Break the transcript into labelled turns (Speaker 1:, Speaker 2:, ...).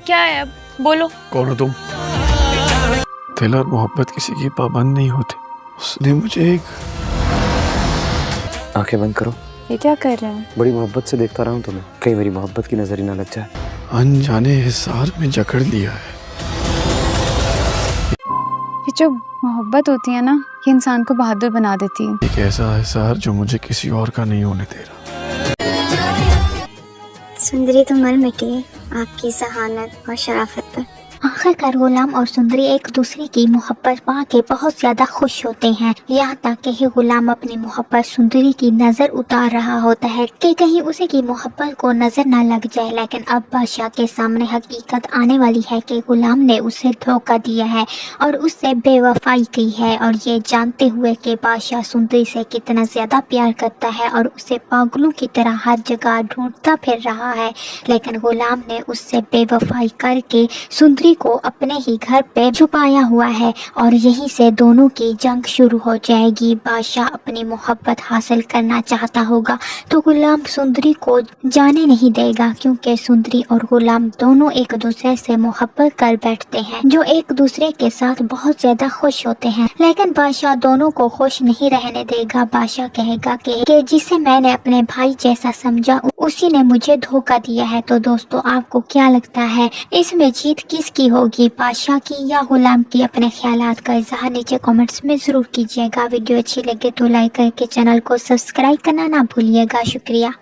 Speaker 1: क्या है अब बोलो।
Speaker 2: कौन हो तुम? दिल और मोहब्बत किसी की पाबंद नहीं होती। उसने मुझे एक...
Speaker 3: आंखें बंद करो।
Speaker 1: ये क्या कर रहे हैं?
Speaker 3: बड़ी मोहब्बत से देखता रहा हूँ तुम्हें, कहीं मेरी मोहब्बत की नजर ही ना लग जाए।
Speaker 2: अनजाने हिसार में जकड़ लिया है।
Speaker 1: ये जो मोहब्बत होती है ना, ये इंसान को बहादुर बना देती है।
Speaker 2: एक ऐसा हिसार जो मुझे किसी और का नहीं होने दे रहा।
Speaker 4: सुंदरी तो मर मिटी है आपकी सहानत और शराफत पर।
Speaker 5: आखिरकार गुलाम और सुंदरी एक दूसरे की मोहब्बत पा के बहुत ज्यादा खुश होते हैं। यहाँ तक कि गुलाम अपनी मोहब्बत सुंदरी की नजर उतार रहा होता है कि कहीं उसे की मोहब्बत को नजर ना लग जाए, लेकिन अब बादशाह के सामने हकीकत आने वाली है कि गुलाम ने उसे धोखा दिया है और उससे बेवफाई की है। और ये जानते हुए कि बादशाह सुंदरी से कितना ज्यादा प्यार करता है और उसे पागलों की तरह हर जगह ढूंढता फिर रहा है, लेकिन गुलाम ने उससे बेवफाई करके सुंदरी को अपने ही घर पे छुपाया हुआ है और यहीं से दोनों की जंग शुरू हो जाएगी। बादशाह अपनी मोहब्बत हासिल करना चाहता होगा तो गुलाम सुंदरी को जाने नहीं देगा, क्योंकि सुंदरी और गुलाम दोनों एक दूसरे से मोहब्बत कर बैठते हैं, जो एक दूसरे के साथ बहुत ज्यादा खुश होते हैं। लेकिन बादशाह दोनों को खुश नहीं रहने देगा। बादशाह कहेगा कि जिसे मैंने अपने भाई जैसा समझा उसी ने मुझे धोखा दिया है। तो दोस्तों, आपको क्या लगता है इसमें जीत किसकी होगी, बादशाह की या गुलाम की? अपने ख्यालात का इज़हार नीचे कमेंट्स में जरूर कीजिएगा। वीडियो अच्छी लगे तो लाइक करके चैनल को सब्सक्राइब करना ना भूलिएगा। शुक्रिया।